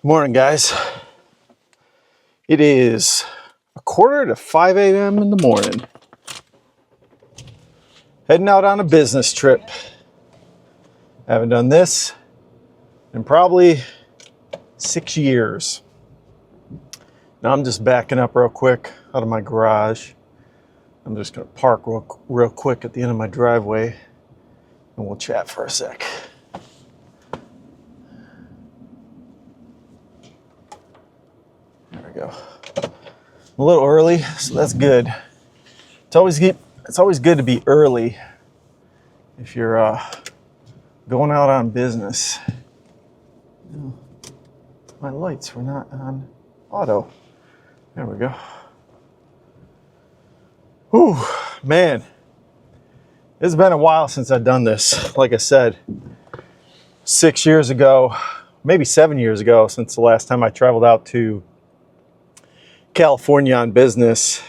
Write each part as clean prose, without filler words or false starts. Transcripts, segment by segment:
Morning, guys. It is 4:45 a.m. in the morning. Heading out on a business trip. Haven't done this in probably 6 years. Now I'm just backing up real quick out of my garage. I'm just going to park real quick at the end of my driveway and we'll chat for a sec. There we go. I'm a little early, so that's good. It's always good to be early if you're going out on business. My lights were not on auto. There we go. Whew, man. It's been a while since I've done this. Like I said, 6 years ago, maybe 7 years ago, since the last time I traveled out to California on business.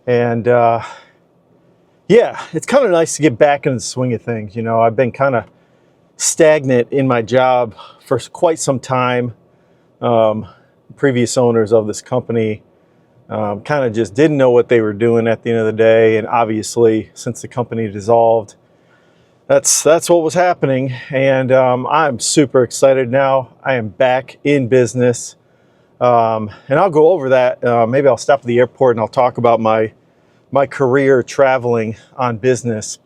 And yeah, it's kind of nice to get back in the swing of things. You know, I've been kind of stagnant in my job for quite some time. Previous owners of this company kind of just didn't know what they were doing at the end of the day. And obviously, since the company dissolved, that's what was happening. And I'm super excited now. I am back in business. And I'll go over that. Maybe I'll stop at the airport and I'll talk about my career traveling on business.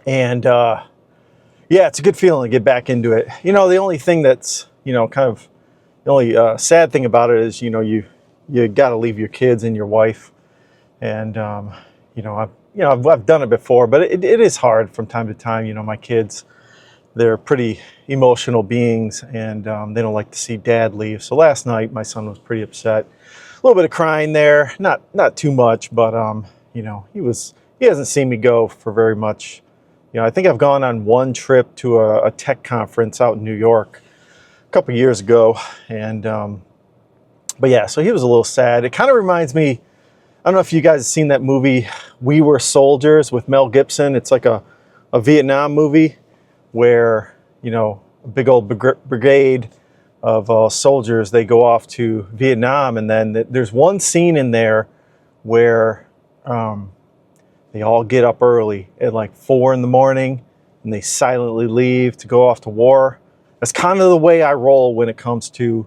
And yeah, it's a good feeling to get back into it. You know, the only thing that's, you know, kind of the only sad thing about it is, you know, you got to leave your kids and your wife. And you know, I've done it before, but it is hard from time to time. You know, my kids, they're pretty emotional beings, and they don't like to see dad leave. So last night, my son was pretty upset. A little bit of crying there, not too much, but you know, he hasn't seen me go for very much. You know, I think I've gone on one trip to a tech conference out in New York a couple years ago, and but yeah, so he was a little sad. It kind of reminds me, I don't know if you guys have seen that movie, We Were Soldiers, with Mel Gibson. It's like a Vietnam movie where, you know, a big old brigade of soldiers, they go off to Vietnam, and then there's one scene in there where they all get up early at like 4 in the morning and they silently leave to go off to war. That's kind of the way I roll when it comes to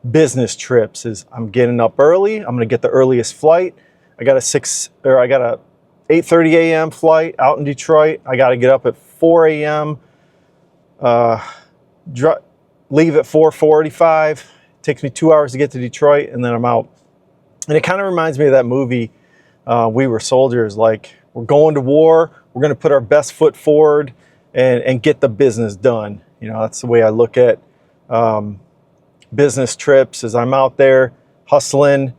business trips. Is I'm getting up early. I'm going to get the earliest flight. I got a 8:30 a.m. flight out in Detroit. I got to get up at 4 a.m. Leave at 4:45. It takes me 2 hours to get to Detroit, and then I'm out. And it kind of reminds me of that movie, We Were Soldiers. Like, we're going to war. We're going to put our best foot forward and get the business done. You know, that's the way I look at business trips. As I'm out there hustling,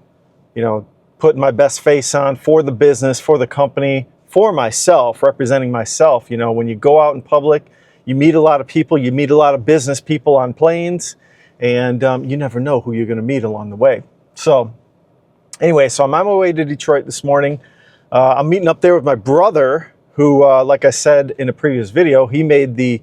you know, putting my best face on for the business, for the company, for myself, representing myself. You know, when you go out in public, you meet a lot of people, you meet a lot of business people on planes, and you never know who you're going to meet along the way. So anyway, so I'm on my way to Detroit this morning. I'm meeting up there with my brother, who, like I said in a previous video, he made the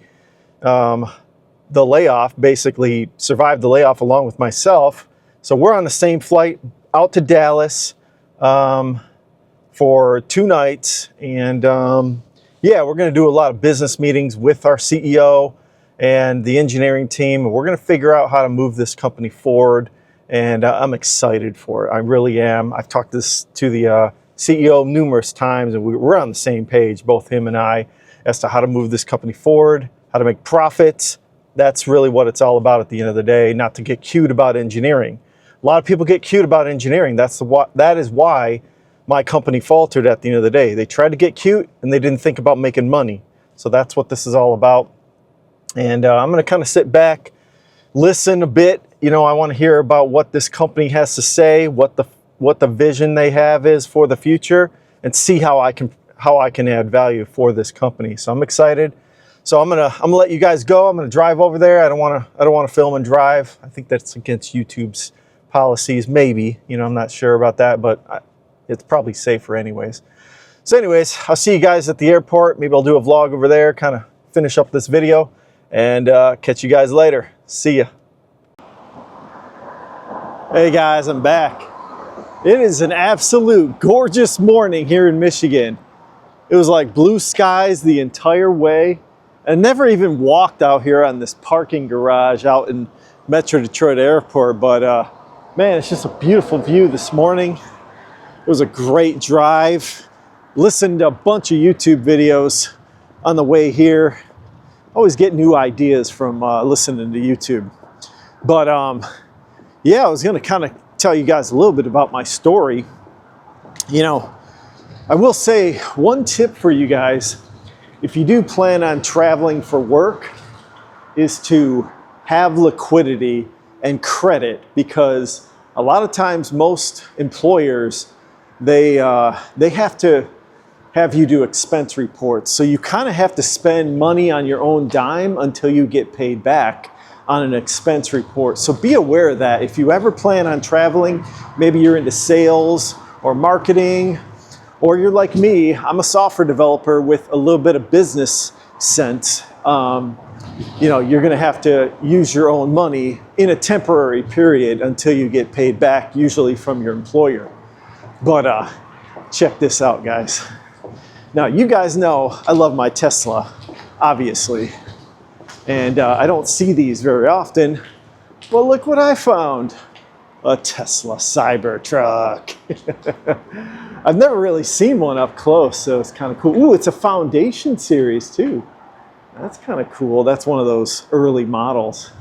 layoff, basically survived the layoff along with myself. So we're on the same flight out to Dallas for 2 nights. And yeah, we're going to do a lot of business meetings with our CEO and the engineering team. And we're going to figure out how to move this company forward. And I'm excited for it. I really am. I've talked this to the CEO numerous times, and we're on the same page, both him and I, as to how to move this company forward, how to make profits. That's really what it's all about at the end of the day, not to get cute about engineering. A lot of people get cute about engineering. That is why my company faltered at the end of the day. They tried to get cute and they didn't think about making money. So that's what this is all about. And I'm going to kind of sit back, listen a bit. You know, I want to hear about what this company has to say, what the vision they have is for the future, and see how I can add value for this company. So I'm excited. So I'm gonna let you guys go. I'm gonna drive over there. I don't want to film and drive. I think that's against YouTube's policies. Maybe, you know, I'm not sure about that, but it's probably safer anyways. So anyways, I'll see you guys at the airport. Maybe I'll do a vlog over there, kind of finish up this video, and catch you guys later. See ya. Hey guys, I'm back. It is an absolute gorgeous morning here in Michigan. It was like blue skies the entire way. I never even walked out here on this parking garage out in Metro Detroit Airport, but man, it's just a beautiful view this morning. It was a great drive. Listened to a bunch of YouTube videos on the way here. Always get new ideas from listening to YouTube. But yeah, I was gonna kind of tell you guys a little bit about my story. You know, I will say one tip for you guys, if you do plan on traveling for work, is to have liquidity and credit, because a lot of times most employers, they have to have you do expense reports. So you kind of have to spend money on your own dime until you get paid back on an expense report. So be aware of that. If you ever plan on traveling, maybe you're into sales or marketing, or you're like me, I'm a software developer with a little bit of business sense. You know, you're gonna have to use your own money in a temporary period until you get paid back, usually from your employer. But check this out, guys. Now, you guys know I love my Tesla, obviously. And I don't see these very often. Well, look what I found. A Tesla Cybertruck. I've never really seen one up close, so it's kind of cool. Ooh, it's a Foundation series too. That's kind of cool. That's one of those early models.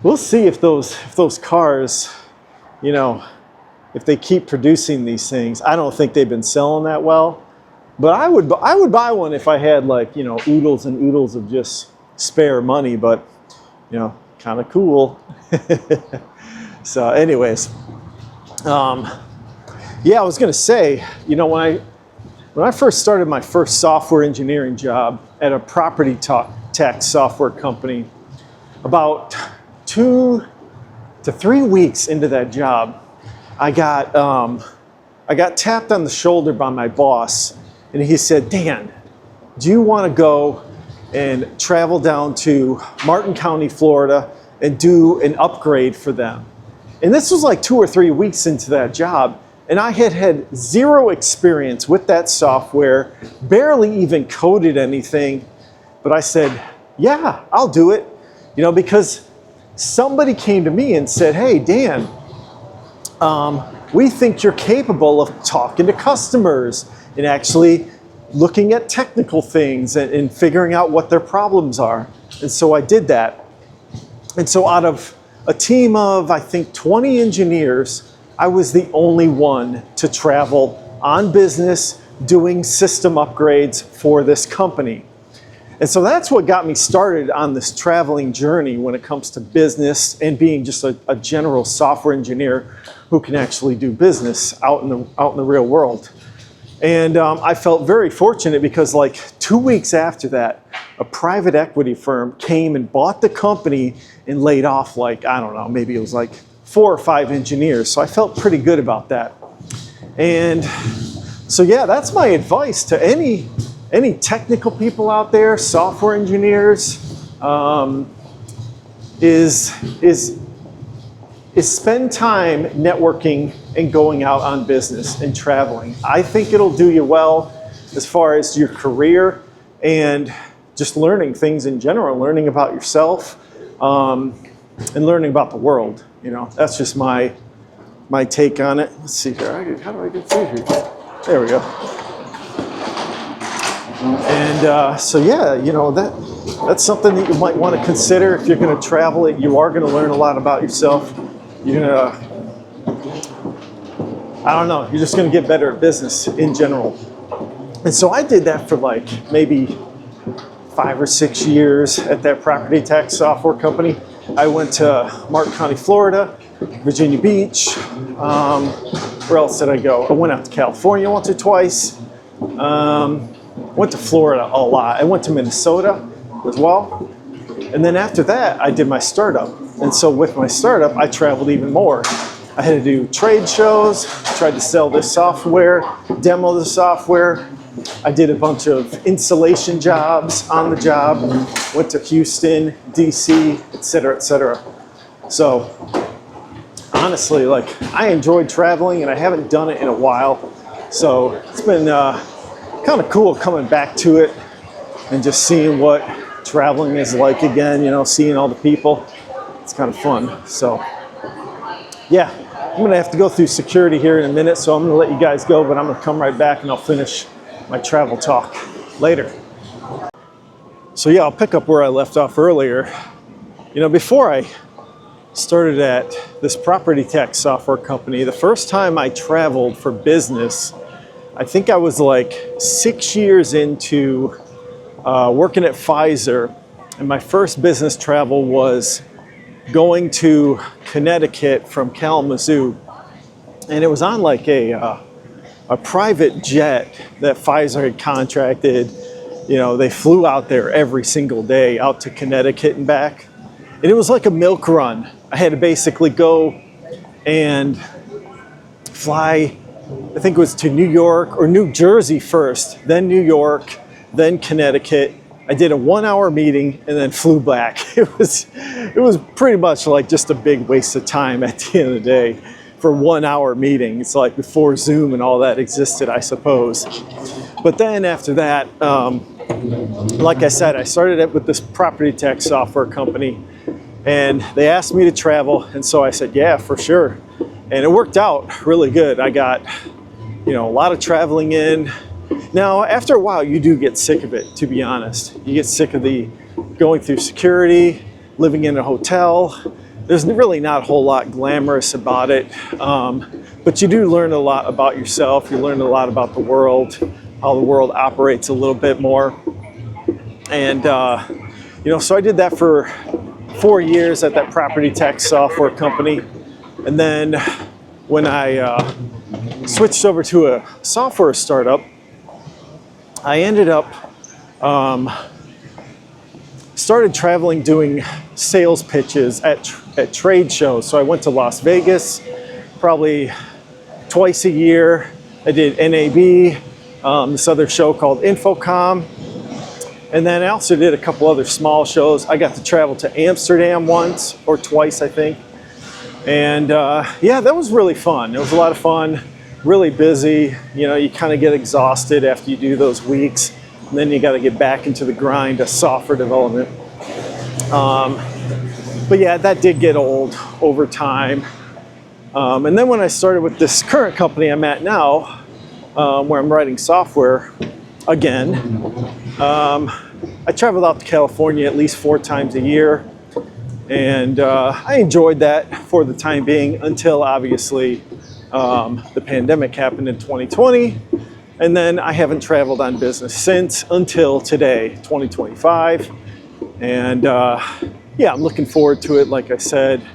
We'll see if those cars, you know, if they keep producing these things. I don't think they've been selling that well, but I would buy one if I had, like, you know, oodles and oodles of just spare money. But you know, kind of cool. So anyways, yeah, I was gonna say, you know, when I first started my first software engineering job at a property tax software company, about 2 to 3 weeks into that job, I got tapped on the shoulder by my boss, and he said, "Dan, do you want to go and travel down to Martin County, Florida, and do an upgrade for them?" And this was like 2 or 3 weeks into that job, and I had zero experience with that software, barely even coded anything. But I said, yeah, I'll do it, you know, because somebody came to me and said, "Hey, Dan, we think you're capable of talking to customers and actually looking at technical things and figuring out what their problems are." And so I did that. And so out of a team of, I think, 20 engineers, I was the only one to travel on business doing system upgrades for this company. And so that's what got me started on this traveling journey when it comes to business and being just a general software engineer who can actually do business out in the real world. And I felt very fortunate because, like, 2 weeks after that, a private equity firm came and bought the company and laid off, like, I don't know, maybe it was like 4 or 5 engineers. So I felt pretty good about that. And so yeah, that's my advice to any technical people out there, software engineers, is spend time networking and going out on business and traveling. I think it'll do you well as far as your career and just learning things in general, learning about yourself, and learning about the world. You know, that's just my take on it. Let's see here. How do I get through here? There we go. And so yeah, you know, that's something that you might want to consider if you're going to travel. You are going to learn a lot about yourself. You're gonna, I don't know, you're just gonna get better at business in general. And so I did that for like maybe 5 or 6 years at that property tax software company. I went to Martin County, Florida, Virginia Beach. Where else did I go? I went out to California once or twice. Went to Florida a lot. I went to Minnesota as well. And then after that, I did my startup. And so with my startup, I traveled even more. I had to do trade shows, tried to sell this software, demo the software. I did a bunch of installation jobs on the job, went to Houston, DC, et cetera, et cetera. So honestly, like, I enjoyed traveling and I haven't done it in a while. So it's been kind of cool coming back to it and just seeing what traveling is like again, you know, seeing all the people. It's kind of fun. So yeah, I'm gonna have to go through security here in a minute, so I'm gonna let you guys go, but I'm gonna come right back and I'll finish my travel talk later. So yeah, I'll pick up where I left off earlier. You know, before I started at this property tax software company, the first time I traveled for business, I think I was like 6 years into working at Pfizer, and my first business travel was going to Connecticut from Kalamazoo, and it was on like a private jet that Pfizer had contracted. You know, they flew out there every single day out to Connecticut and back, and it was like a milk run. I had to basically go and fly, I think it was to New York or New Jersey first, then New York, then Connecticut. I did a 1 hour meeting and then flew back. It was pretty much like just a big waste of time at the end of the day for 1 hour meeting. It's like before Zoom and all that existed, I suppose. But then after that, like I said, I started it with this property tax software company, and they asked me to travel, and so I said, yeah, for sure. And it worked out really good. I got, you know, a lot of traveling in. Now, after a while, you do get sick of it, to be honest. You get sick of the going through security, living in a hotel. There's really not a whole lot glamorous about it, but you do learn a lot about yourself. You learn a lot about the world, how the world operates a little bit more. And, you know, so I did that for 4 years at that property tax software company. And then when I switched over to a software startup, I ended up started traveling doing sales pitches at trade shows. So I went to Las Vegas probably twice a year. I did NAB, this other show called Infocom. And then I also did a couple other small shows. I got to travel to Amsterdam once or twice, I think. And yeah, that was really fun. It was a lot of fun. Really busy, you know, you kind of get exhausted after you do those weeks, and then you got to get back into the grind of software development. But yeah, that did get old over time. And then when I started with this current company I'm at now, where I'm writing software again, I traveled out to California at least 4 times a year, and I enjoyed that for the time being until obviously the pandemic happened in 2020, and then I haven't traveled on business since until today, 2025. And yeah, I'm looking forward to it. Like I said,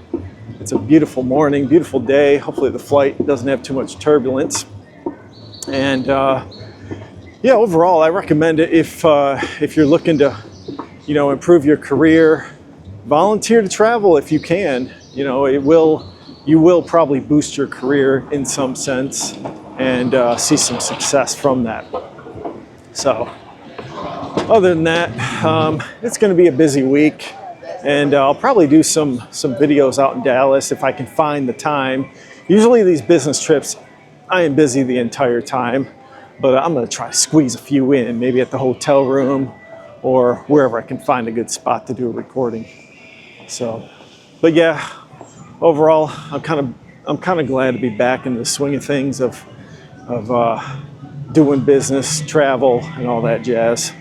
it's a beautiful morning, beautiful day. Hopefully the flight doesn't have too much turbulence. And yeah, overall, I recommend it if you're looking to, you know, improve your career. Volunteer to travel if you can. You know, you will probably boost your career in some sense and see some success from that. So other than that, it's going to be a busy week, and I'll probably do some videos out in Dallas if I can find the time. Usually these business trips, I am busy the entire time, but I'm going to try to squeeze a few in, maybe at the hotel room or wherever I can find a good spot to do a recording. So, but yeah, overall, I'm kind of glad to be back in the swing of things of doing business, travel, and all that jazz.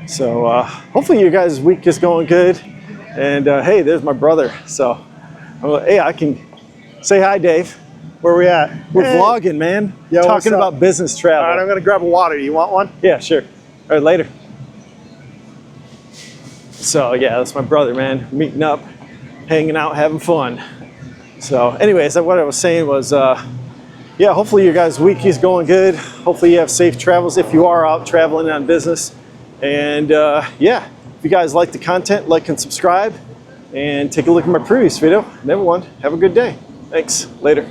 So hopefully you guys' week is going good. And hey, there's my brother. So hey, I can say hi, Dave. Where we at? We're vlogging, man. Yo, talking about business travel. All right, I'm gonna grab a water. You want one? Yeah, sure. All right, later. So yeah, that's my brother, man. Meeting up, hanging out, having fun. So anyways, what I was saying was, yeah, hopefully your guys' week is going good. Hopefully you have safe travels if you are out traveling on business. And yeah, if you guys like the content, like and subscribe, and take a look at my previous video. And everyone, have a good day. Thanks. Later.